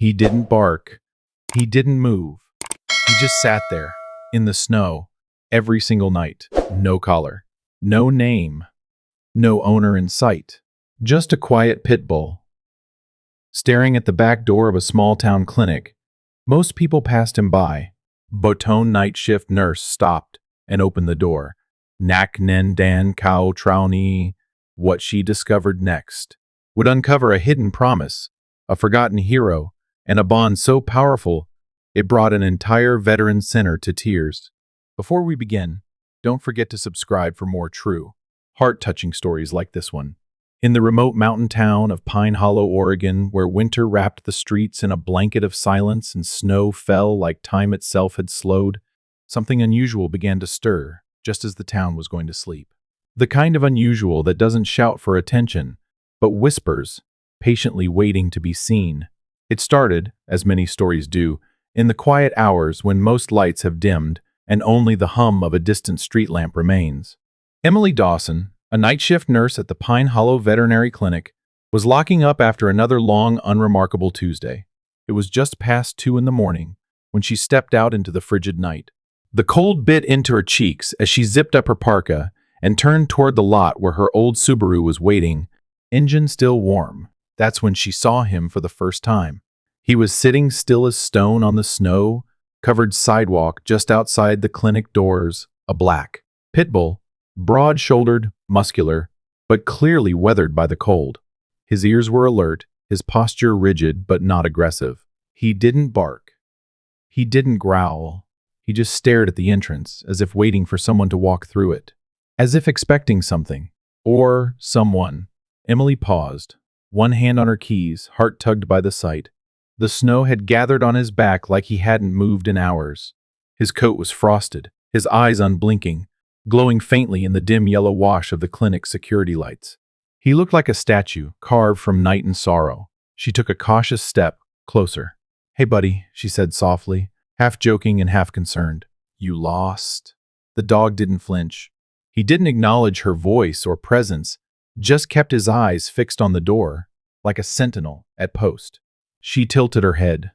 He didn't bark. He didn't move. He just sat there, in the snow, every single night. No collar. No name. No owner in sight. Just a quiet pit bull. Staring at the back door of a small-town clinic, most people passed him by. Botone night shift nurse stopped and opened the door. Nak nen dan kao trauni. What she discovered next would uncover a hidden promise, a forgotten hero, and a bond so powerful it brought an entire veteran sinner to tears. Before we begin, don't forget to subscribe for more true, heart-touching stories like this one. In the remote mountain town of Pine Hollow, Oregon, where winter wrapped the streets in a blanket of silence and snow fell like time itself had slowed, something unusual began to stir just as the town was going to sleep. The kind of unusual that doesn't shout for attention, but whispers, patiently waiting to be seen. It started, as many stories do, in the quiet hours when most lights have dimmed and only the hum of a distant street lamp remains. Emily Dawson, a night shift nurse at the Pine Hollow Veterinary Clinic, was locking up after another long, unremarkable Tuesday. It was just past 2 in the morning when she stepped out into the frigid night. The cold bit into her cheeks as she zipped up her parka and turned toward the lot where her old Subaru was waiting, engine still warm. That's when she saw him for the first time. He was sitting still as stone on the snow-covered sidewalk just outside the clinic doors, a black Pitbull, broad-shouldered, muscular, but clearly weathered by the cold. His ears were alert, his posture rigid but not aggressive. He didn't bark. He didn't growl. He just stared at the entrance, as if waiting for someone to walk through it. As if expecting something. Or someone. Emily paused, one hand on her keys, heart tugged by the sight. The snow had gathered on his back like he hadn't moved in hours. His coat was frosted, his eyes unblinking, glowing faintly in the dim yellow wash of the clinic's security lights. He looked like a statue, carved from night and sorrow. She took a cautious step, closer. "Hey, buddy," she said softly, half joking and half concerned. "You lost?" The dog didn't flinch. He didn't acknowledge her voice or presence, just kept his eyes fixed on the door, like a sentinel at post. She tilted her head.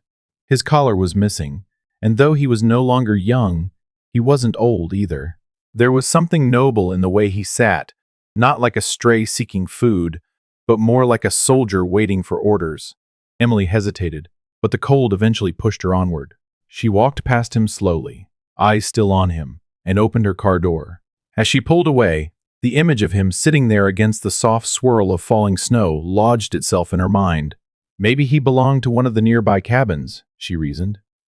His collar was missing, and though he was no longer young, he wasn't old either. There was something noble in the way he sat, not like a stray seeking food, but more like a soldier waiting for orders. Emily hesitated, but the cold eventually pushed her onward. She walked past him slowly, eyes still on him, and opened her car door. As she pulled away, the image of him sitting there against the soft swirl of falling snow lodged itself in her mind. Maybe he belonged to one of the nearby cabins, she reasoned.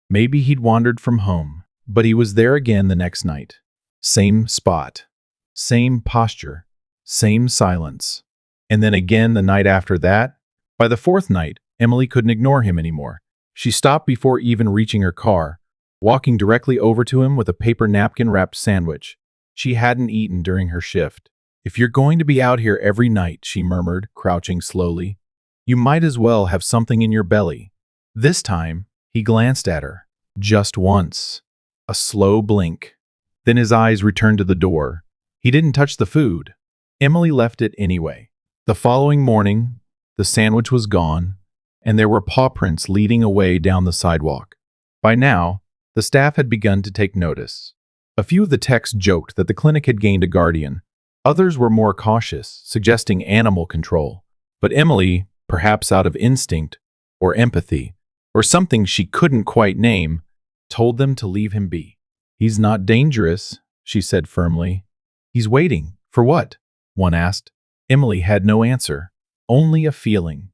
Maybe he'd wandered from home, but he was there again the next night. Same spot, same posture, same silence. And then again the night after that. By the fourth night, Emily couldn't ignore him anymore. She stopped before even reaching her car, walking directly over to him with a paper napkin-wrapped sandwich she hadn't eaten during her shift. "If you're going to be out here every night," she murmured, crouching slowly, "you might as well have something in your belly." This time, he glanced at her. Just once. A slow blink. Then his eyes returned to the door. He didn't touch the food. Emily left it anyway. The following morning, the sandwich was gone, and there were paw prints leading away down the sidewalk. By now, the staff had begun to take notice. A few of the techs joked that the clinic had gained a guardian. Others were more cautious, suggesting animal control. But Emily, perhaps out of instinct, or empathy, or something she couldn't quite name, told them to leave him be. "He's not dangerous," she said firmly. "He's waiting. For what?" one asked. Emily had no answer, only a feeling,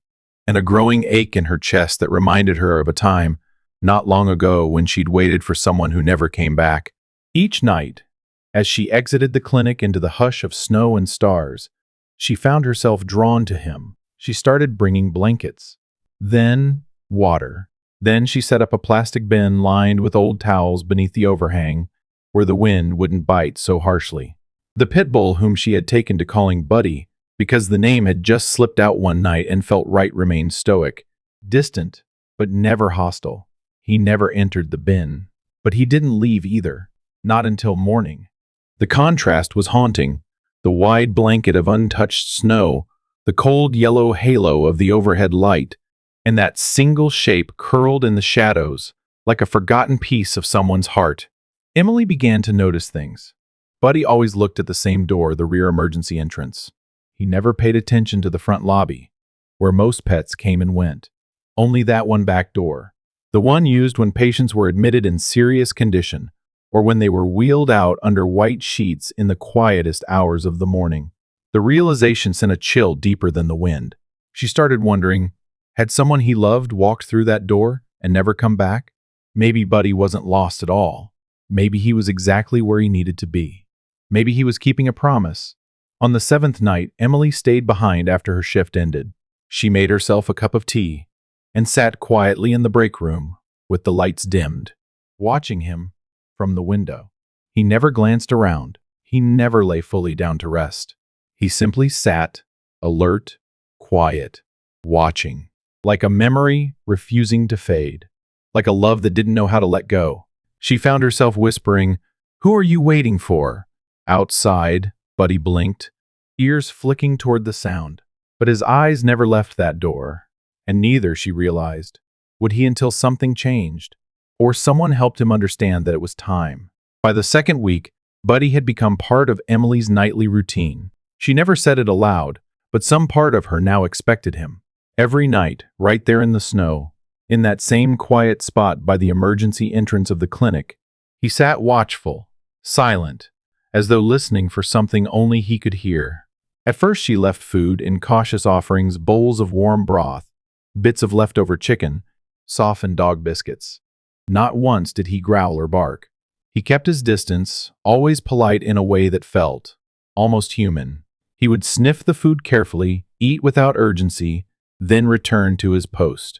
and a growing ache in her chest that reminded her of a time, not long ago, when she'd waited for someone who never came back. Each night, as she exited the clinic into the hush of snow and stars, she found herself drawn to him. She started bringing blankets, then water. Then she set up a plastic bin lined with old towels beneath the overhang, where the wind wouldn't bite so harshly. The pit bull whom she had taken to calling Buddy, because the name had just slipped out one night and felt right, remained stoic, distant, but never hostile. He never entered the bin, but he didn't leave either. Not until morning. The contrast was haunting. The wide blanket of untouched snow, the cold yellow halo of the overhead light, and that single shape curled in the shadows like a forgotten piece of someone's heart. Emily began to notice things. Buddy always looked at the same door, the rear emergency entrance. He never paid attention to the front lobby, where most pets came and went. Only that one back door, the one used when patients were admitted in serious condition, or when they were wheeled out under white sheets in the quietest hours of the morning. The realization sent a chill deeper than the wind. She started wondering, had someone he loved walked through that door and never come back? Maybe Buddy wasn't lost at all. Maybe he was exactly where he needed to be. Maybe he was keeping a promise. On the 7th night, Emily stayed behind after her shift ended. She made herself a cup of tea and sat quietly in the break room with the lights dimmed, watching him from the window. He never glanced around. He never lay fully down to rest. He simply sat, alert, quiet, watching, like a memory refusing to fade, like a love that didn't know how to let go. She found herself whispering, "Who are you waiting for?" Outside, Buddy blinked, ears flicking toward the sound. But his eyes never left that door, and neither, she realized, would he until something changed, or someone helped him understand that it was time. By the 2nd week, Buddy had become part of Emily's nightly routine. She never said it aloud, but some part of her now expected him. Every night, right there in the snow, in that same quiet spot by the emergency entrance of the clinic, he sat watchful, silent, as though listening for something only he could hear. At first she left food in cautious offerings, bowls of warm broth, bits of leftover chicken, softened dog biscuits. Not once did he growl or bark. He kept his distance, always polite in a way that felt almost human. He would sniff the food carefully, eat without urgency, then return to his post,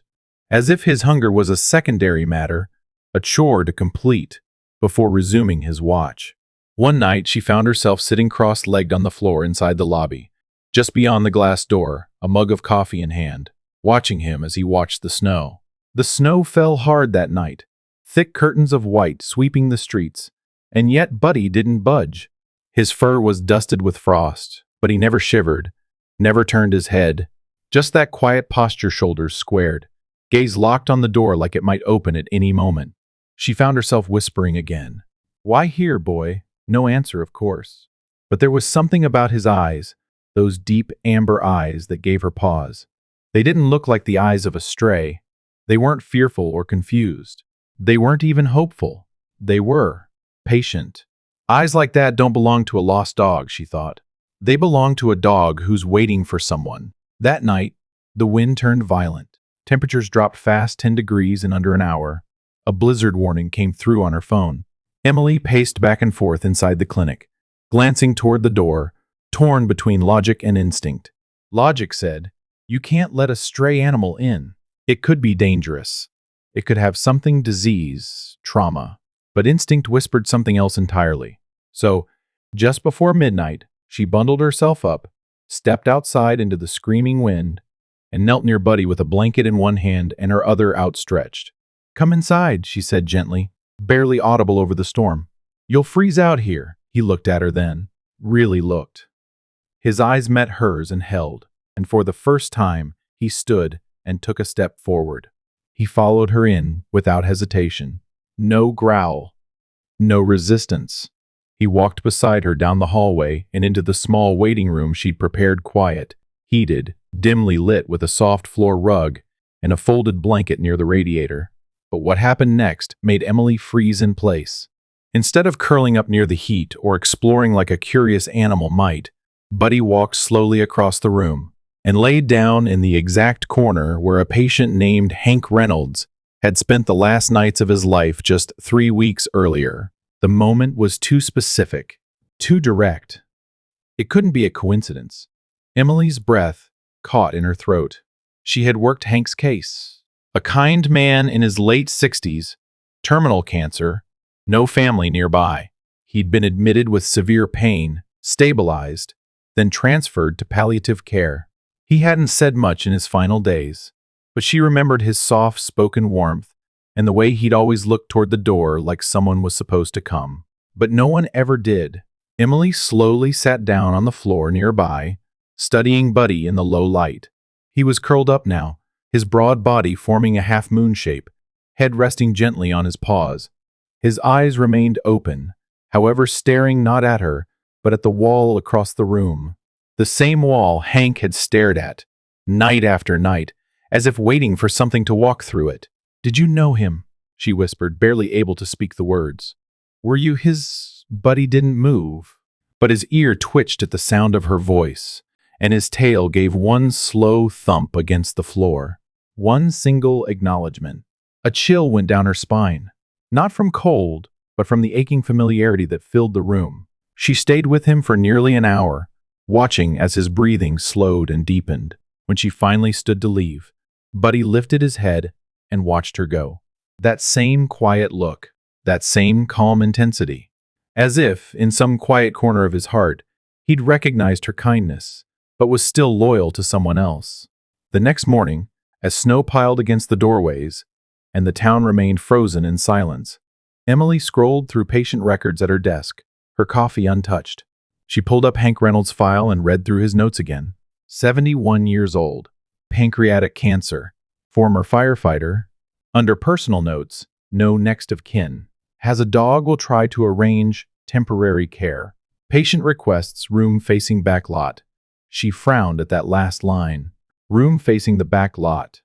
as if his hunger was a secondary matter, a chore to complete, before resuming his watch. One night, she found herself sitting cross-legged on the floor inside the lobby, just beyond the glass door, a mug of coffee in hand, watching him as he watched the snow. The snow fell hard that night, thick curtains of white sweeping the streets, and yet Buddy didn't budge. His fur was dusted with frost, but he never shivered, never turned his head, just that quiet posture, shoulders squared, gaze locked on the door like it might open at any moment. She found herself whispering again, "Why here, boy?" No answer, of course. But there was something about his eyes, those deep amber eyes, that gave her pause. They didn't look like the eyes of a stray. They weren't fearful or confused. They weren't even hopeful. They were patient. Eyes like that don't belong to a lost dog, she thought. They belong to a dog who's waiting for someone. That night, the wind turned violent. Temperatures dropped fast, 10 degrees in under an hour. A blizzard warning came through on her phone. Emily paced back and forth inside the clinic, glancing toward the door, torn between logic and instinct. Logic said, "You can't let a stray animal in. It could be dangerous. It could have something, disease, trauma." But instinct whispered something else entirely. So, just before midnight, she bundled herself up, stepped outside into the screaming wind, and knelt near Buddy with a blanket in one hand and her other outstretched. "Come inside," she said gently, barely audible over the storm. "You'll freeze out here." He looked at her then, really looked. His eyes met hers and held, and for the first time, he stood and took a step forward. He followed her in without hesitation. No growl, no resistance. He walked beside her down the hallway and into the small waiting room she'd prepared, quiet, heated, dimly lit, with a soft floor rug and a folded blanket near the radiator. But what happened next made Emily freeze in place. Instead of curling up near the heat or exploring like a curious animal might, Buddy walked slowly across the room and laid down in the exact corner where a patient named Hank Reynolds had spent the last nights of his life just 3 weeks earlier. The moment was too specific, too direct. It couldn't be a coincidence. Emily's breath caught in her throat. She had worked Hank's case. A kind man in his late 60s, terminal cancer, no family nearby. He'd been admitted with severe pain, stabilized, then transferred to palliative care. He hadn't said much in his final days, but she remembered his soft-spoken warmth and the way he'd always looked toward the door like someone was supposed to come. But no one ever did. Emily slowly sat down on the floor nearby, studying Buddy in the low light. He was curled up now, his broad body forming a half-moon shape, head resting gently on his paws. His eyes remained open, however staring not at her, but at the wall across the room. The same wall Hank had stared at, night after night, as if waiting for something to walk through it. "Did you know him?" she whispered, barely able to speak the words. "Were you his—" Buddy didn't move, but his ear twitched at the sound of her voice, and his tail gave one slow thump against the floor. One single acknowledgement. A chill went down her spine, not from cold, but from the aching familiarity that filled the room. She stayed with him for nearly an hour, watching as his breathing slowed and deepened. When she finally stood to leave, Buddy lifted his head and watched her go. That same quiet look, that same calm intensity. As if, in some quiet corner of his heart, he'd recognized her kindness, but was still loyal to someone else. The next morning, as snow piled against the doorways, and the town remained frozen in silence, Emily scrolled through patient records at her desk, her coffee untouched. She pulled up Hank Reynolds' file and read through his notes again. 71 years old, pancreatic cancer, former firefighter. Under personal notes, no next of kin. Has a dog, will try to arrange temporary care. Patient requests room facing back lot. She frowned at that last line. Room facing the back lot.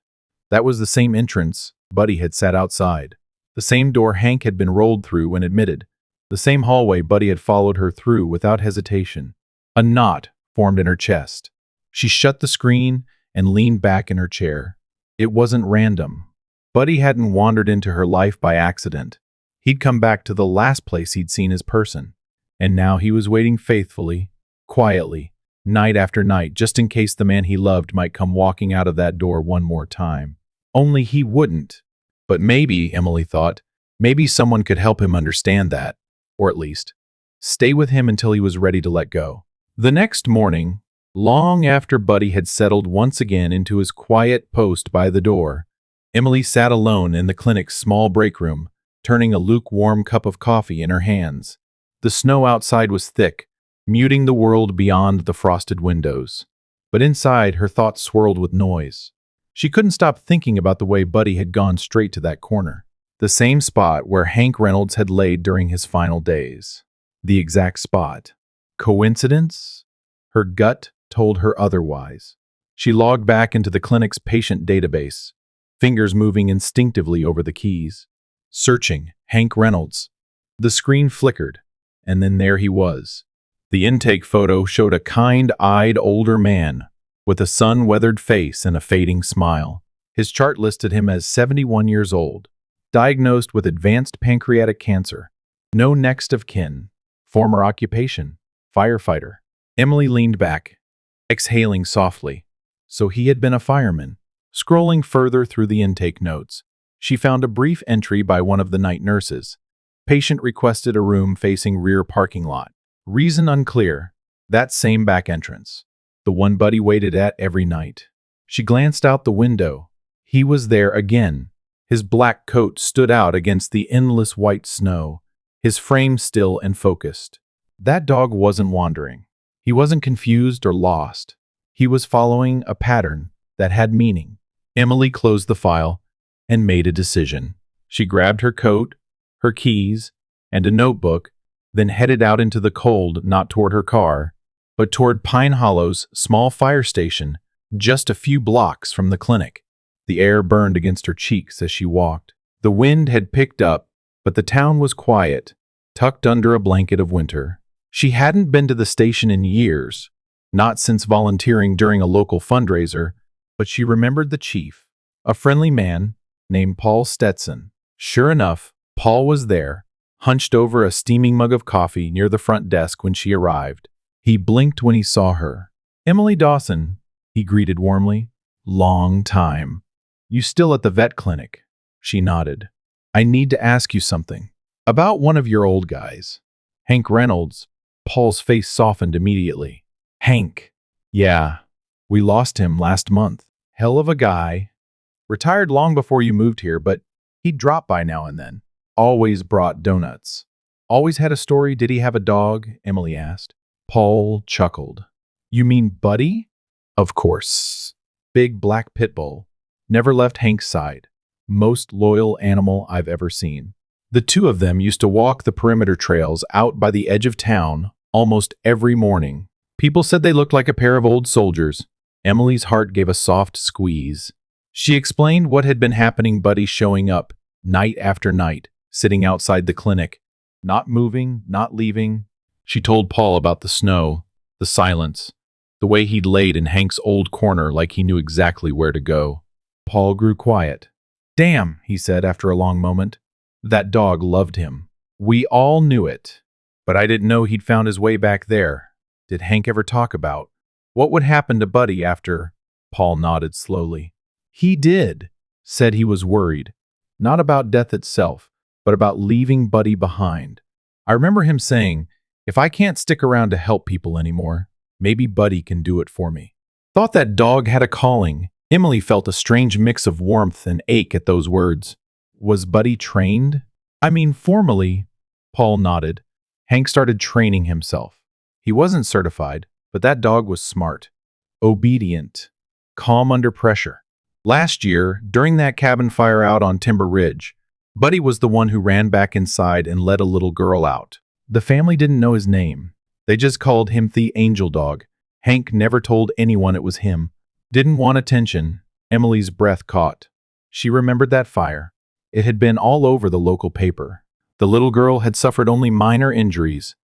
That was the same entrance Buddy had sat outside. The same door Hank had been rolled through when admitted. The same hallway Buddy had followed her through without hesitation. A knot formed in her chest. She shut the screen and leaned back in her chair. It wasn't random. Buddy hadn't wandered into her life by accident. He'd come back to the last place he'd seen his person. And now he was waiting faithfully, quietly, night after night, just in case the man he loved might come walking out of that door one more time. Only he wouldn't. But maybe, Emily thought, maybe someone could help him understand that, or at least, stay with him until he was ready to let go. The next morning, long after Buddy had settled once again into his quiet post by the door, Emily sat alone in the clinic's small break room, turning a lukewarm cup of coffee in her hands. The snow outside was thick, muting the world beyond the frosted windows. But inside, her thoughts swirled with noise. She couldn't stop thinking about the way Buddy had gone straight to that corner. The same spot where Hank Reynolds had laid during his final days. The exact spot. Coincidence? Her gut told her otherwise. She logged back into the clinic's patient database, fingers moving instinctively over the keys. Searching Hank Reynolds. The screen flickered, and then there he was. The intake photo showed a kind-eyed older man with a sun-weathered face and a fading smile. His chart listed him as 71 years old, diagnosed with advanced pancreatic cancer, no next of kin, former occupation, firefighter. Emily leaned back, exhaling softly. So he had been a fireman. Scrolling further through the intake notes, she found a brief entry by one of the night nurses. Patient requested a room facing rear parking lot. Reason unclear. That same back entrance. The one Buddy waited at every night. She glanced out the window. He was there again. His black coat stood out against the endless white snow, his frame still and focused. That dog wasn't wandering. He wasn't confused or lost. He was following a pattern that had meaning. Emily closed the file and made a decision. She grabbed her coat, her keys, and a notebook, then headed out into the cold, not toward her car, but toward Pine Hollow's small fire station, just a few blocks from the clinic. The air burned against her cheeks as she walked. The wind had picked up, but the town was quiet, tucked under a blanket of winter. She hadn't been to the station in years, not since volunteering during a local fundraiser, but she remembered the chief, a friendly man named Paul Stetson. Sure enough, Paul was there, hunched over a steaming mug of coffee near the front desk when she arrived. He blinked when he saw her. "Emily Dawson," he greeted warmly. "Long time. You still at the vet clinic?" She nodded. "I need to ask you something. About one of your old guys. Hank Reynolds." Paul's face softened immediately. "Hank. Yeah. We lost him last month. Hell of a guy. Retired long before you moved here, but he'd drop by now and then. Always brought donuts. Always had a story. Did he have a dog?" Emily asked. Paul chuckled. "You mean Buddy?" "Of course. Big black Pitbull. never left Hank's side. Most loyal animal I've ever seen. The two of them used to walk the perimeter trails out by the edge of town almost every morning. People said they looked like a pair of old soldiers. Emily's heart gave a soft squeeze. She explained what had been happening, Buddy showing up night after night, sitting outside the clinic, not moving, not leaving. She told Paul about the snow, the silence, the way he'd laid in Hank's old corner like he knew exactly where to go. Paul grew quiet. "Damn," he said after a long moment. "That dog loved him. We all knew it. But I didn't know he'd found his way back there." Did Hank ever talk about what would happen to Buddy after? Paul nodded slowly. He did. Said he was worried. Not about death itself, but about leaving Buddy behind. I remember him saying, "If I can't stick around to help people anymore, maybe Buddy can do it for me." Thought that dog had a calling. Emily felt a strange mix of warmth and ache at those words. Was Buddy trained? I mean, formally. Paul nodded. Hank started training himself. He wasn't certified, but that dog was smart, obedient, calm under pressure. Last year, during that cabin fire out on Timber Ridge, Buddy was the one who ran back inside and let a little girl out. The family didn't know his name. They just called him the Angel Dog. Hank never told anyone it was him. Didn't want attention. Emily's breath caught. She remembered that fire. It had been all over the local paper. The little girl had suffered only minor injuries,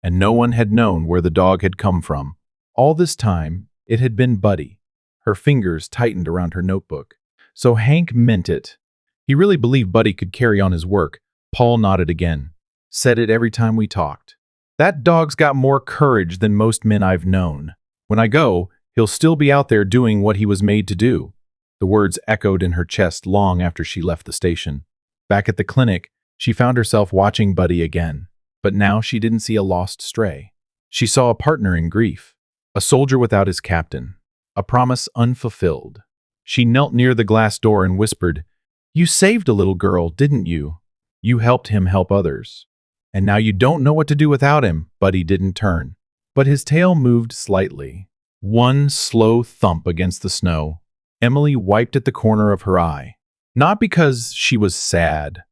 and no one had known where the dog had come from. All this time, it had been Buddy. Her fingers tightened around her notebook. So Hank meant it. He really believed Buddy could carry on his work. Paul nodded again. Said it every time we talked. That dog's got more courage than most men I've known. When I go, he'll still be out there doing what he was made to do. The words echoed in her chest long after she left the station. Back at the clinic, she found herself watching Buddy again. But now she didn't see a lost stray. She saw a partner in grief, a soldier without his captain, a promise unfulfilled. She knelt near the glass door and whispered, "You saved a little girl, didn't you? You helped him help others. And now you don't know what to do without him." Buddy didn't turn, but his tail moved slightly. One slow thump against the snow. Emily wiped at the corner of her eye. Not because she was sad,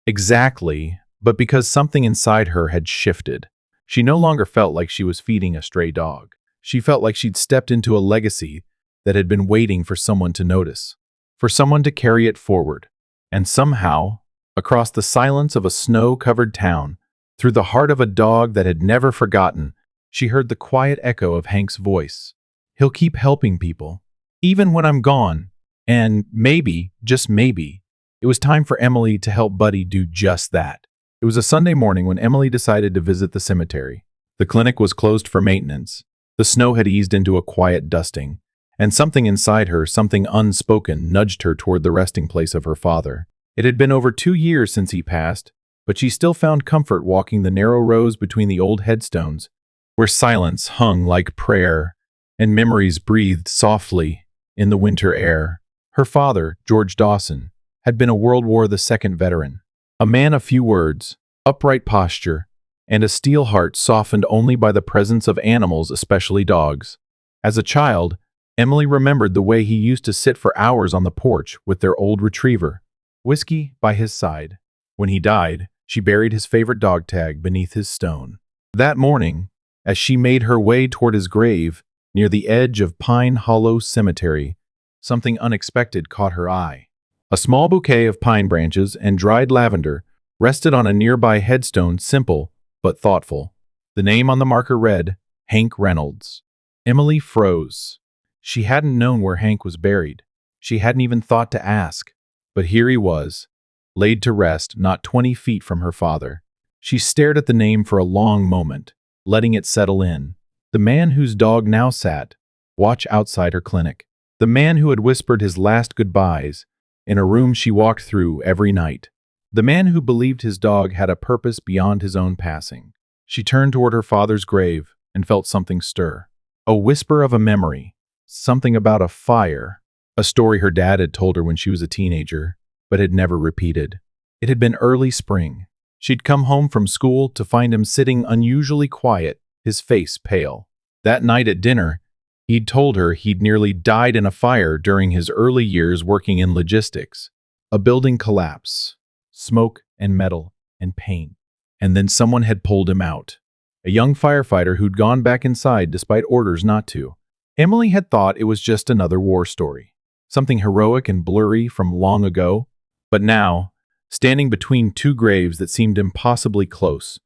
exactly, but because something inside her had shifted. She no longer felt like she was feeding a stray dog. She felt like she'd stepped into a legacy that had been waiting for someone to notice, for someone to carry it forward. And somehow, across the silence of a snow-covered town, through the heart of a dog that had never forgotten, she heard the quiet echo of Hank's voice. He'll keep helping people, even when I'm gone. And maybe, just maybe, it was time for Emily to help Buddy do just that. It was a Sunday morning when Emily decided to visit the cemetery. The clinic was closed for maintenance. The snow had eased into a quiet dusting, and something inside her, something unspoken, nudged her toward the resting place of her father. It had been over 2 years since he passed, but she still found comfort walking the narrow rows between the old headstones, where silence hung like prayer, and memories breathed softly in the winter air. Her father, George Dawson, had been a World War II veteran, a man of few words, upright posture, and a steel heart softened only by the presence of animals, especially dogs. As a child, Emily remembered the way he used to sit for hours on the porch with their old retriever, Whiskey, by his side. When he died, she buried his favorite dog tag beneath his stone. That morning, as she made her way toward his grave near the edge of Pine Hollow Cemetery, something unexpected caught her eye. A small bouquet of pine branches and dried lavender rested on a nearby headstone, simple but thoughtful. The name on the marker read, Hank Reynolds. Emily froze. She hadn't known where Hank was buried. She hadn't even thought to ask. But here he was, laid to rest not 20 feet from her father. She stared at the name for a long moment, letting it settle in. The man whose dog now sat, watch outside her clinic. The man who had whispered his last goodbyes in a room she walked through every night. The man who believed his dog had a purpose beyond his own passing. She turned toward her father's grave and felt something stir. A whisper of a memory, something about a fire, a story her dad had told her when she was a teenager, but had never repeated. It had been early spring. She'd come home from school to find him sitting unusually quiet, his face pale. That night at dinner, He'd told her he'd nearly died in a fire during his early years working in logistics. A building collapse, smoke and metal and pain. And then someone had pulled him out. A young firefighter who'd gone back inside despite orders not to. Emily had thought it was just another war story, something heroic and blurry from long ago. But now, standing between two graves that seemed impossibly close,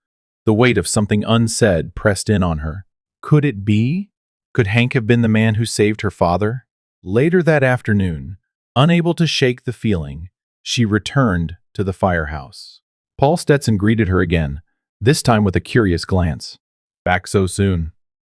the weight of something unsaid pressed in on her. Could it be? Could Hank have been the man who saved her father? Later that afternoon, unable to shake the feeling, she returned to the firehouse. Paul Stetson greeted her again, this time with a curious glance. "Back so soon?"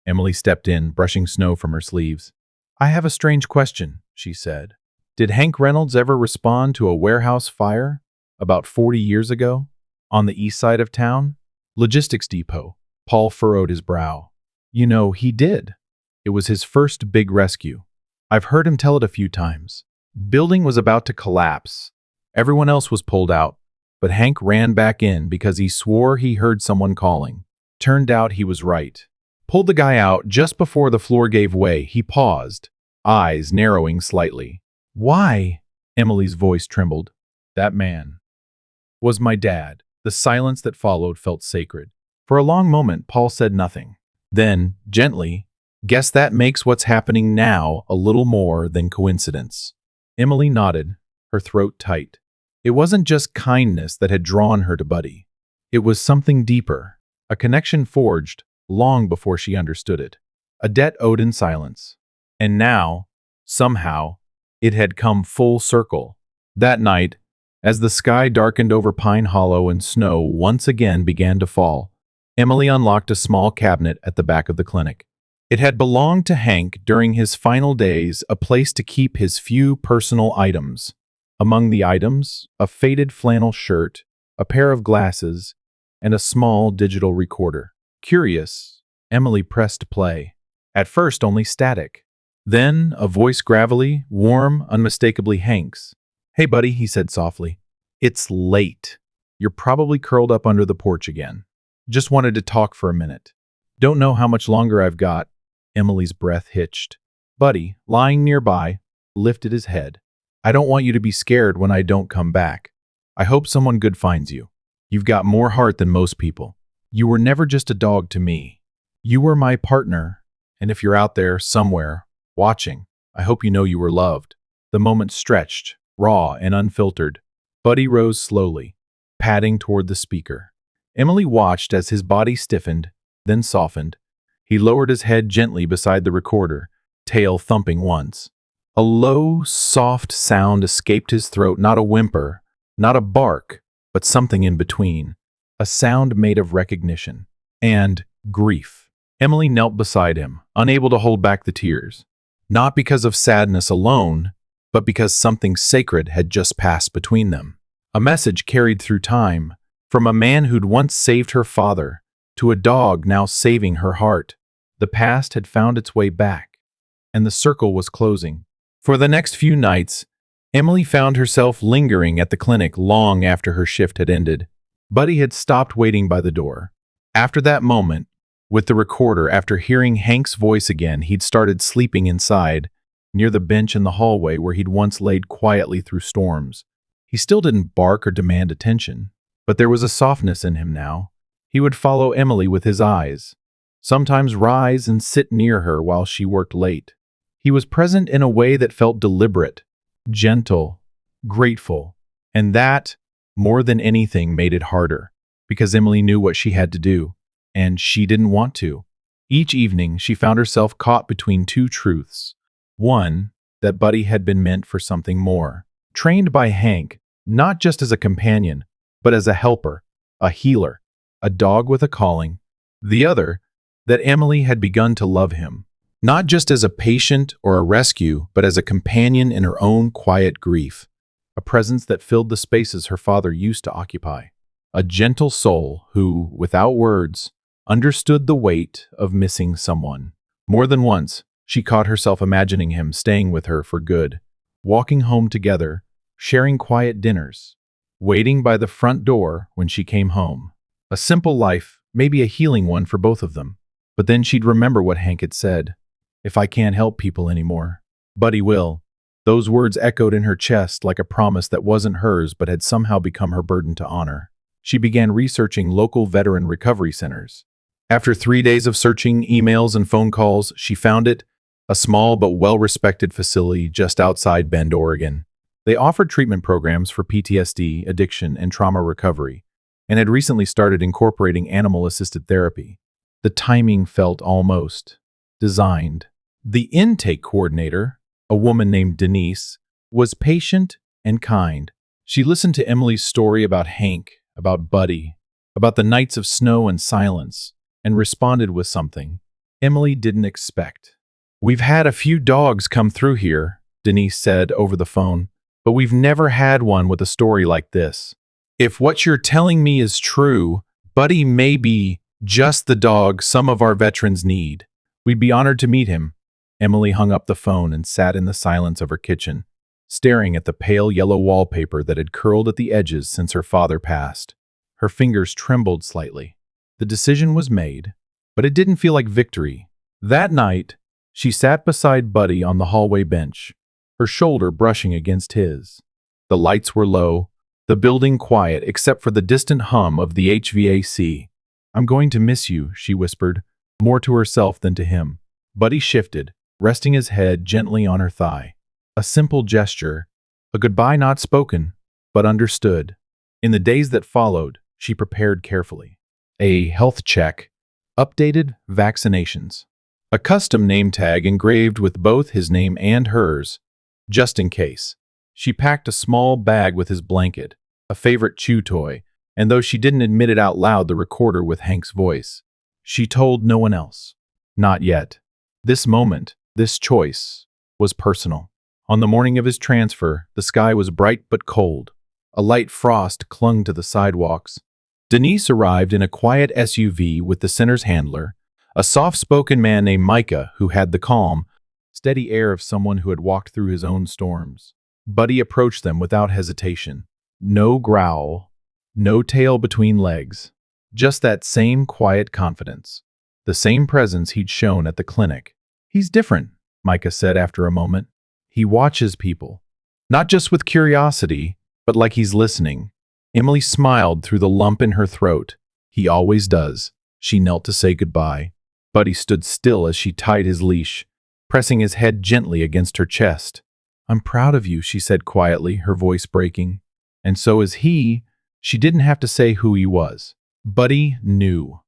Emily stepped in, brushing snow from her sleeves. "I have a strange question," she said. "Did Hank Reynolds ever respond to a warehouse fire about 40 years ago on the east side of town? Logistics depot." Paul furrowed his brow. "You know, he did. It was his first big rescue. I've heard him tell it a few times. Building was about to collapse. Everyone else was pulled out, but Hank ran back in because he swore he heard someone calling. Turned out he was right. Pulled the guy out just before the floor gave way. He paused, eyes narrowing slightly. Why?" Emily's voice trembled. "That man was my dad." The silence that followed felt sacred. For a long moment, Paul said nothing. Then, gently, "Guess that makes what's happening now a little more than coincidence." Emily nodded, her throat tight. It wasn't just kindness that had drawn her to Buddy. It was something deeper, a connection forged long before she understood it, a debt owed in silence. And now, somehow, it had come full circle. That night, as the sky darkened over Pine Hollow and snow once again began to fall, Emily unlocked a small cabinet at the back of the clinic. It had belonged to Hank during his final days, a place to keep his few personal items. Among the items, a faded flannel shirt, a pair of glasses, and a small digital recorder. Curious, Emily pressed play. At first only static. Then a voice gravelly, warm, unmistakably Hank's. "Hey buddy," he said softly. "It's late. You're probably curled up under the porch again. Just wanted to talk for a minute. Don't know how much longer I've got." Emily's breath hitched. Buddy, lying nearby, lifted his head. "I don't want you to be scared when I don't come back. I hope someone good finds you. You've got more heart than most people. You were never just a dog to me. You were my partner, and if you're out there, somewhere, watching, I hope you know you were loved." The moment stretched, raw and unfiltered. Buddy rose slowly, padding toward the speaker. Emily watched as his body stiffened, then softened. He lowered his head gently beside the recorder, tail thumping once. A low, soft sound escaped his throat, not a whimper, not a bark, but something in between. A sound made of recognition and grief. Emily knelt beside him, unable to hold back the tears. Not because of sadness alone, but because something sacred had just passed between them. A message carried through time, from a man who'd once saved her father, to a dog now saving her heart. The past had found its way back, and the circle was closing. For the next few nights, Emily found herself lingering at the clinic long after her shift had ended. Buddy had stopped waiting by the door. After that moment, with the recorder, after hearing Hank's voice again, he'd started sleeping inside, near the bench in the hallway where he'd once laid quietly through storms. He still didn't bark or demand attention, but there was a softness in him now. He would follow Emily with his eyes, sometimes rise and sit near her while she worked late. He was present in a way that felt deliberate, gentle, grateful, and that, more than anything, made it harder, because Emily knew what she had to do, and she didn't want to. Each evening, she found herself caught between two truths. One, that Buddy had been meant for something more, trained by Hank, not just as a companion, but as a helper, a healer, a dog with a calling. The other, that Emily had begun to love him, not just as a patient or a rescue, but as a companion in her own quiet grief, a presence that filled the spaces her father used to occupy, a gentle soul who, without words, understood the weight of missing someone. More than once, she caught herself imagining him staying with her for good, walking home together, sharing quiet dinners, waiting by the front door when she came home. A simple life, maybe a healing one for both of them. But then she'd remember what Hank had said. If I can't help people anymore, Buddy will. Those words echoed in her chest like a promise that wasn't hers but had somehow become her burden to honor. She began researching local veteran recovery centers. After 3 days of searching emails and phone calls, she found it, a small but well-respected facility just outside Bend, Oregon. They offered treatment programs for PTSD, addiction, and trauma recovery, and had recently started incorporating animal-assisted therapy. The timing felt almost designed. The intake coordinator, a woman named Denise, was patient and kind. She listened to Emily's story about Hank, about Buddy, about the nights of snow and silence, and responded with something Emily didn't expect. "We've had a few dogs come through here," Denise said over the phone, "but we've never had one with a story like this. If what you're telling me is true, Buddy may be just the dog some of our veterans need. We'd be honored to meet him." Emily hung up the phone and sat in the silence of her kitchen, staring at the pale yellow wallpaper that had curled at the edges since her father passed. Her fingers trembled slightly. The decision was made, but it didn't feel like victory. That night, she sat beside Buddy on the hallway bench, her shoulder brushing against his. The lights were low, the building quiet except for the distant hum of the HVAC. "I'm going to miss you," she whispered, more to herself than to him. Buddy shifted, resting his head gently on her thigh. A simple gesture, a goodbye not spoken, but understood. In the days that followed, she prepared carefully. A health check, updated vaccinations, a custom name tag engraved with both his name and hers, just in case. She packed a small bag with his blanket, a favorite chew toy, and though she didn't admit it out loud, the recorder with Hank's voice. She told no one else. Not yet. This moment, this choice, was personal. On the morning of his transfer, the sky was bright but cold. A light frost clung to the sidewalks. Denise arrived in a quiet SUV with the center's handler, a soft-spoken man named Micah who had the calm, steady air of someone who had walked through his own storms. Buddy approached them without hesitation. No growl, no tail between legs. Just that same quiet confidence. The same presence he'd shown at the clinic. "He's different," Micah said after a moment. "He watches people. Not just with curiosity, but like he's listening." Emily smiled through the lump in her throat. "He always does." She knelt to say goodbye. Buddy stood still as she tied his leash, pressing his head gently against her chest. "I'm proud of you," she said quietly, her voice breaking. And so is he. She didn't have to say who he was. Buddy knew.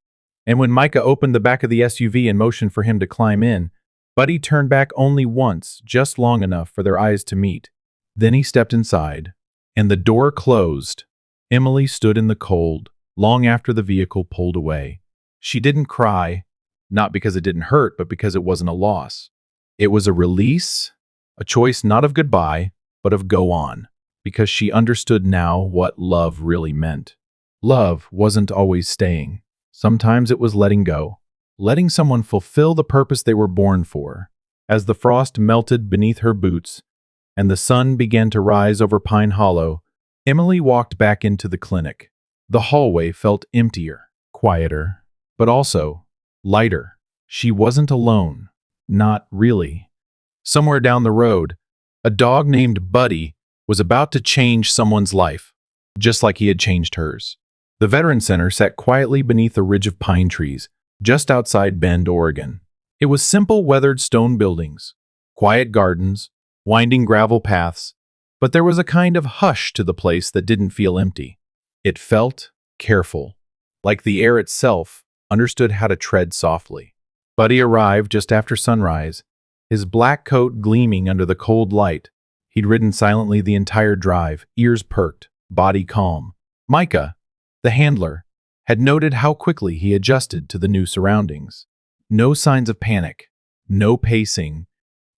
And when Micah opened the back of the SUV and motioned for him to climb in, Buddy turned back only once, just long enough for their eyes to meet. Then he stepped inside, and the door closed. Emily stood in the cold, long after the vehicle pulled away. She didn't cry, not because it didn't hurt, but because it wasn't a loss. It was a release, a choice not of goodbye, but of go on, because she understood now what love really meant. Love wasn't always staying. Sometimes it was letting go, letting someone fulfill the purpose they were born for. As the frost melted beneath her boots and the sun began to rise over Pine Hollow, Emily walked back into the clinic. The hallway felt emptier, quieter, but also lighter. She wasn't alone. Not really. Somewhere down the road, a dog named Buddy was about to change someone's life, just like he had changed hers. The Veteran Center sat quietly beneath a ridge of pine trees, just outside Bend, Oregon. It was simple weathered stone buildings, quiet gardens, winding gravel paths, but there was a kind of hush to the place that didn't feel empty. It felt careful, like the air itself understood how to tread softly. Buddy arrived just after sunrise, his black coat gleaming under the cold light. He'd ridden silently the entire drive, ears perked, body calm. Micah, the handler, had noted how quickly he adjusted to the new surroundings. No signs of panic, no pacing,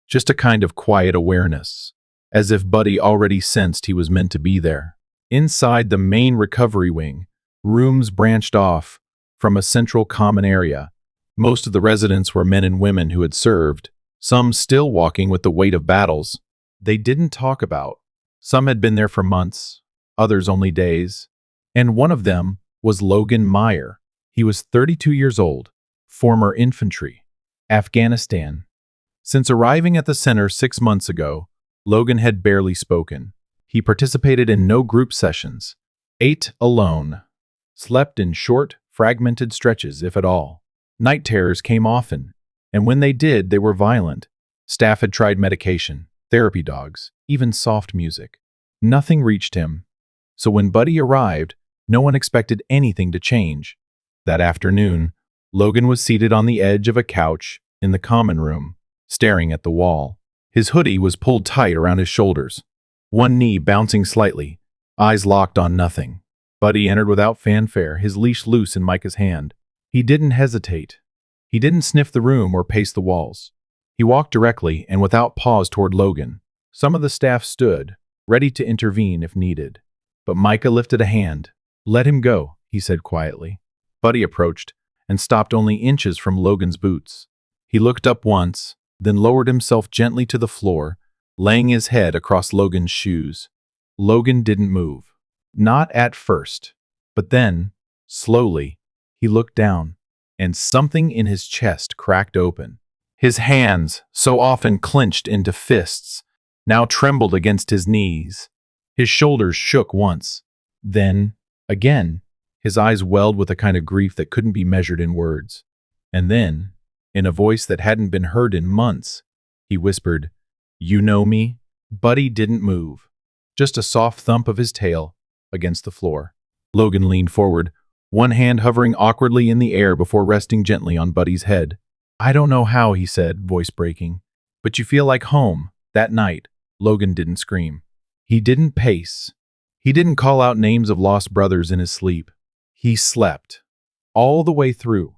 just a kind of quiet awareness, as if Buddy already sensed he was meant to be there. Inside the main recovery wing, rooms branched off from a central common area. Most of the residents were men and women who had served, some still walking with the weight of battles they didn't talk about. Some had been there for months, others only days. And one of them was Logan Meyer. He was 32 years old, former infantry, Afghanistan. Since arriving at the center 6 months ago, Logan had barely spoken. He participated in no group sessions, ate alone, slept in short, fragmented stretches, if at all. Night terrors came often, and when they did, they were violent. Staff had tried medication, therapy dogs, even soft music. Nothing reached him. So when Buddy arrived, no one expected anything to change. That afternoon, Logan was seated on the edge of a couch in the common room, staring at the wall. His hoodie was pulled tight around his shoulders, one knee bouncing slightly, eyes locked on nothing. Buddy entered without fanfare, his leash loose in Micah's hand. He didn't hesitate. He didn't sniff the room or pace the walls. He walked directly and without pause toward Logan. Some of the staff stood, ready to intervene if needed. But Micah lifted a hand. "Let him go," he said quietly. Buddy approached and stopped only inches from Logan's boots. He looked up once, then lowered himself gently to the floor, laying his head across Logan's shoes. Logan didn't move. Not at first. But then, slowly, he looked down, and something in his chest cracked open. His hands, so often clenched into fists, now trembled against his knees. His shoulders shook once. Then, again, his eyes welled with a kind of grief that couldn't be measured in words. And then, in a voice that hadn't been heard in months, he whispered, "You know me?" Buddy didn't move. Just a soft thump of his tail against the floor. Logan leaned forward, one hand hovering awkwardly in the air before resting gently on Buddy's head. "I don't know how," he said, voice breaking. "But you feel like home." That night, Logan didn't scream. He didn't pace. He didn't call out names of lost brothers in his sleep. He slept. All the way through.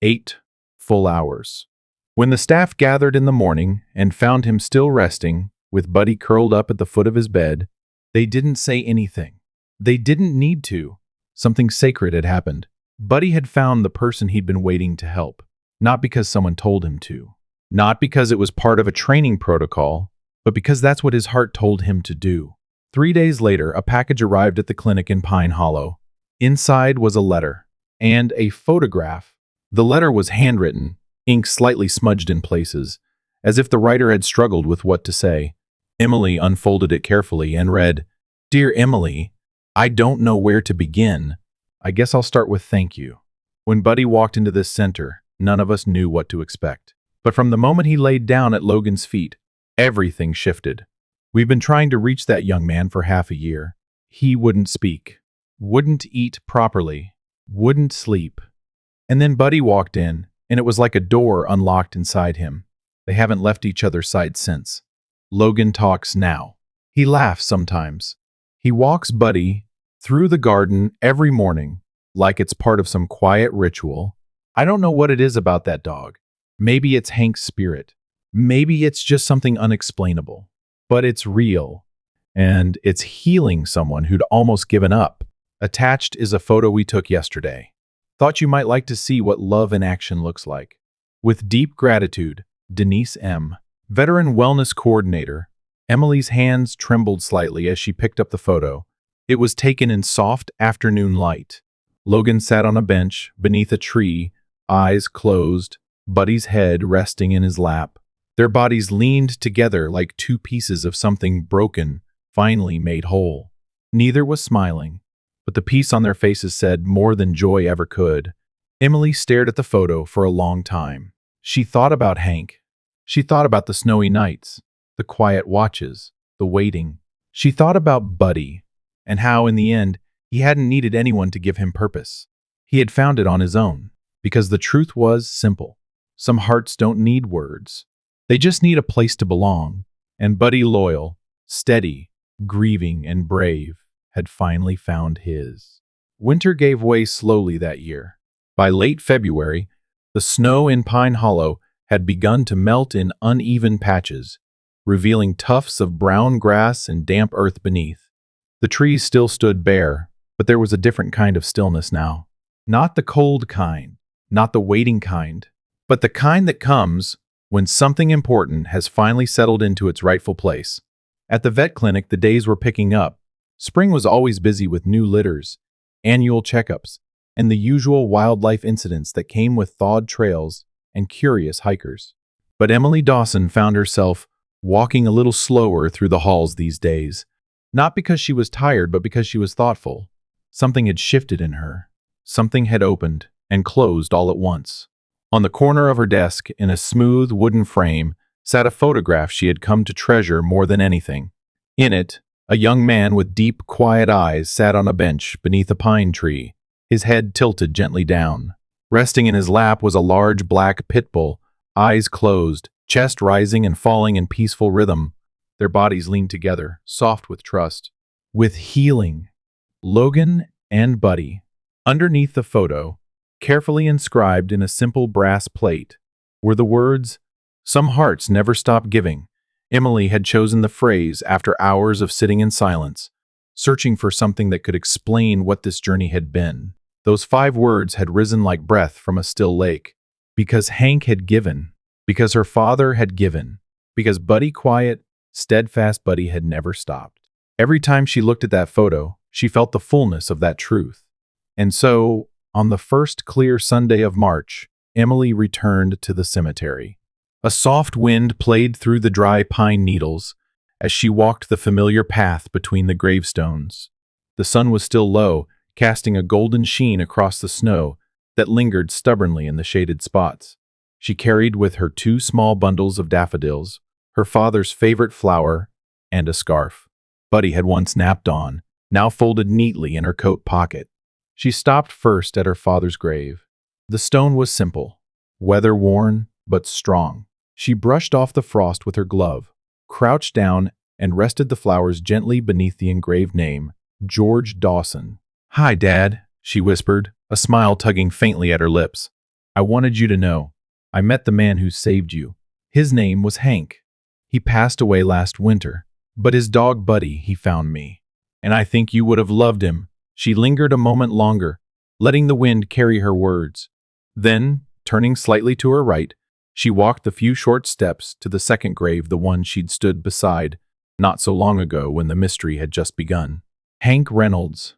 8 full hours. When the staff gathered in the morning and found him still resting, with Buddy curled up at the foot of his bed, they didn't say anything. They didn't need to. Something sacred had happened. Buddy had found the person he'd been waiting to help. Not because someone told him to. Not because it was part of a training protocol, but because that's what his heart told him to do. 3 days later, a package arrived at the clinic in Pine Hollow. Inside was a letter and a photograph. The letter was handwritten, ink slightly smudged in places, as if the writer had struggled with what to say. Emily unfolded it carefully and read, "Dear Emily, I don't know where to begin. I guess I'll start with thank you. When Buddy walked into this center, none of us knew what to expect. But from the moment he laid down at Logan's feet, everything shifted. We've been trying to reach that young man for half a year. He wouldn't speak, wouldn't eat properly, wouldn't sleep. And then Buddy walked in, and it was like a door unlocked inside him. They haven't left each other's side since. Logan talks now. He laughs sometimes. He walks Buddy through the garden every morning, like it's part of some quiet ritual. I don't know what it is about that dog. Maybe it's Hank's spirit. Maybe it's just something unexplainable. But it's real. And it's healing someone who'd almost given up. Attached is a photo we took yesterday. Thought you might like to see what love in action looks like. With deep gratitude, Denise M., Veteran Wellness Coordinator. Emily's hands trembled slightly as she picked up the photo. It was taken in soft afternoon light. Logan sat on a bench beneath a tree, eyes closed, Buddy's head resting in his lap. Their bodies leaned together like two pieces of something broken, finally made whole. Neither was smiling, but the peace on their faces said more than joy ever could. Emily stared at the photo for a long time. She thought about Hank. She thought about the snowy nights, the quiet watches, the waiting. She thought about Buddy, and how, in the end, he hadn't needed anyone to give him purpose. He had found it on his own, because the truth was simple. Some hearts don't need words. They just need a place to belong. And Buddy, loyal, steady, grieving, and brave, had finally found his. Winter gave way slowly that year. By late February, the snow in Pine Hollow had begun to melt in uneven patches, revealing tufts of brown grass and damp earth beneath. The trees still stood bare, but there was a different kind of stillness now. Not the cold kind, not the waiting kind, but the kind that comes when something important has finally settled into its rightful place. At the vet clinic, the days were picking up. Spring was always busy with new litters, annual checkups, and the usual wildlife incidents that came with thawed trails and curious hikers. But Emily Dawson found herself walking a little slower through the halls these days, not because she was tired, but because she was thoughtful. Something had shifted in her. Something had opened and closed all at once. On the corner of her desk, in a smooth wooden frame, sat a photograph she had come to treasure more than anything. In it, a young man with deep, quiet eyes sat on a bench beneath a pine tree, his head tilted gently down. Resting in his lap was a large black Pitbull, eyes closed, chest rising and falling in peaceful rhythm. Their bodies leaned together, soft with trust, with healing. Logan and Buddy. Underneath the photo, carefully inscribed in a simple brass plate, were the words, "Some hearts never stop giving." Emily had chosen the phrase after hours of sitting in silence, searching for something that could explain what this journey had been. Those 5 words had risen like breath from a still lake. Because Hank had given, because her father had given, because Buddy, quiet, steadfast Buddy, had never stopped. Every time she looked at that photo, she felt the fullness of that truth. And so, on the first clear Sunday of March, Emily returned to the cemetery. A soft wind played through the dry pine needles as she walked the familiar path between the gravestones. The sun was still low, casting a golden sheen across the snow that lingered stubbornly in the shaded spots. She carried with her 2 small bundles of daffodils, her father's favorite flower, and a scarf Buddy had once napped on, now folded neatly in her coat pocket. She stopped first at her father's grave. The stone was simple, weather-worn, but strong. She brushed off the frost with her glove, crouched down, and rested the flowers gently beneath the engraved name, George Dawson. "Hi, Dad," she whispered, a smile tugging faintly at her lips. "I wanted you to know. I met the man who saved you. His name was Hank. He passed away last winter, but his dog Buddy, he found me. And I think you would have loved him." She lingered a moment longer, letting the wind carry her words. Then, turning slightly to her right, she walked the few short steps to the second grave, the one she'd stood beside not so long ago when the mystery had just begun. Hank Reynolds.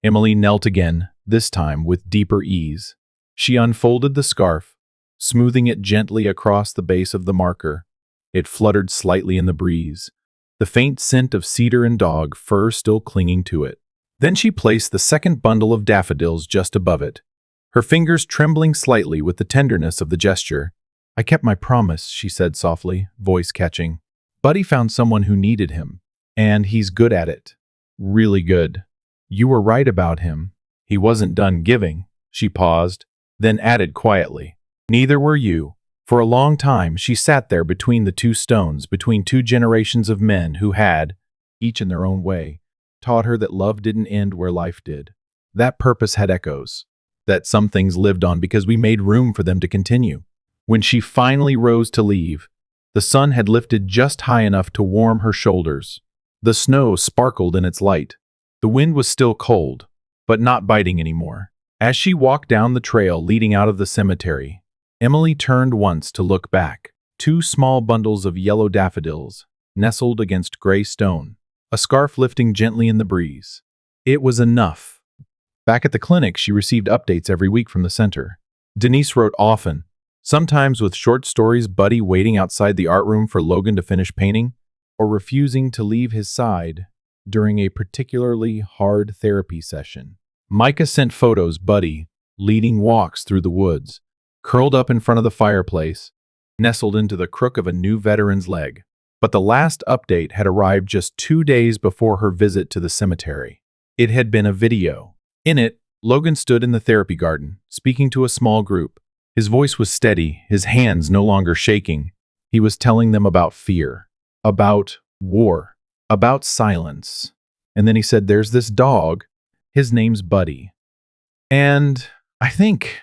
Emily knelt again, this time with deeper ease. She unfolded the scarf, smoothing it gently across the base of the marker. It fluttered slightly in the breeze, the faint scent of cedar and dog fur still clinging to it. Then she placed the second bundle of daffodils just above it, her fingers trembling slightly with the tenderness of the gesture. "I kept my promise," she said softly, voice catching. "Buddy found someone who needed him, and he's good at it. Really good. You were right about him. He wasn't done giving." She paused, then added quietly, "Neither were you." For a long time, she sat there between the 2 stones, between 2 generations of men who had, each in their own way, taught her that love didn't end where life did. That purpose had echoes, that some things lived on because we made room for them to continue. When she finally rose to leave, the sun had lifted just high enough to warm her shoulders. The snow sparkled in its light. The wind was still cold, but not biting anymore. As she walked down the trail leading out of the cemetery, Emily turned once to look back. 2 small bundles of yellow daffodils nestled against gray stone, a scarf lifting gently in the breeze. It was enough. Back at the clinic, she received updates every week from the center. Denise wrote often, sometimes with short stories, Buddy waiting outside the art room for Logan to finish painting, or refusing to leave his side during a particularly hard therapy session. Micah sent photos, Buddy leading walks through the woods, curled up in front of the fireplace, nestled into the crook of a new veteran's leg. But the last update had arrived just 2 days before her visit to the cemetery. It had been a video. In it, Logan stood in the therapy garden, speaking to a small group. His voice was steady, his hands no longer shaking. He was telling them about fear, about war, about silence. And then he said, "There's this dog. His name's Buddy. And I think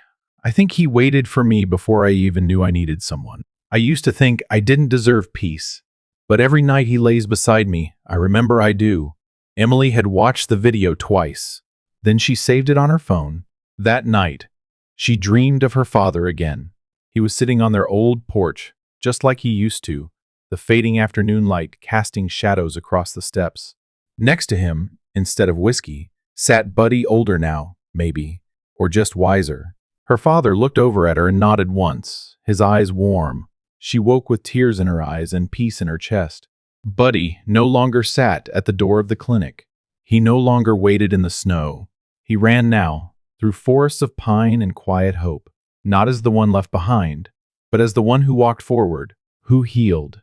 he waited for me before I even knew I needed someone. I used to think I didn't deserve peace. But every night he lays beside me, I remember I do." Emily had watched the video twice. Then she saved it on her phone. That night, she dreamed of her father again. He was sitting on their old porch, just like he used to, the fading afternoon light casting shadows across the steps. Next to him, instead of whiskey, sat Buddy, older now, maybe, or just wiser. Her father looked over at her and nodded once, his eyes warm. She woke with tears in her eyes and peace in her chest. Buddy no longer sat at the door of the clinic. He no longer waited in the snow. He ran now, through forests of pine and quiet hope, not as the one left behind, but as the one who walked forward, who healed,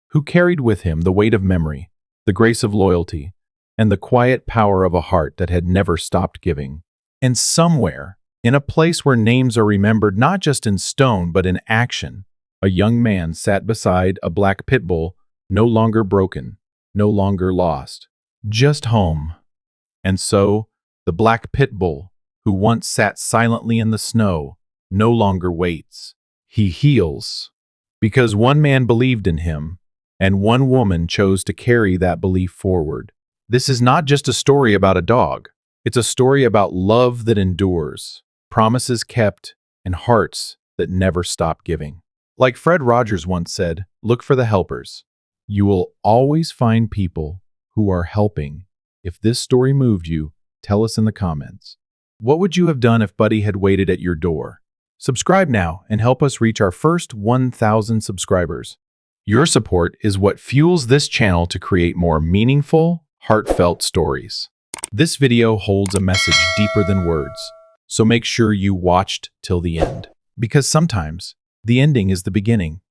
who carried with him the weight of memory, the grace of loyalty, and the quiet power of a heart that had never stopped giving. And somewhere, in a place where names are remembered not just in stone but in action, a young man sat beside a black Pitbull, no longer broken, no longer lost, just home. And so, the black Pitbull, who once sat silently in the snow, no longer waits. He heals. Because one man believed in him, and one woman chose to carry that belief forward. This is not just a story about a dog. It's a story about love that endures, promises kept, and hearts that never stop giving. Like Fred Rogers once said, look for the helpers. You will always find people who are helping. If this story moved you, tell us in the comments. What would you have done if Buddy had waited at your door? Subscribe now and help us reach our first 1,000 subscribers. Your support is what fuels this channel to create more meaningful, heartfelt stories. This video holds a message deeper than words, so make sure you watched till the end. Because sometimes, the ending is the beginning.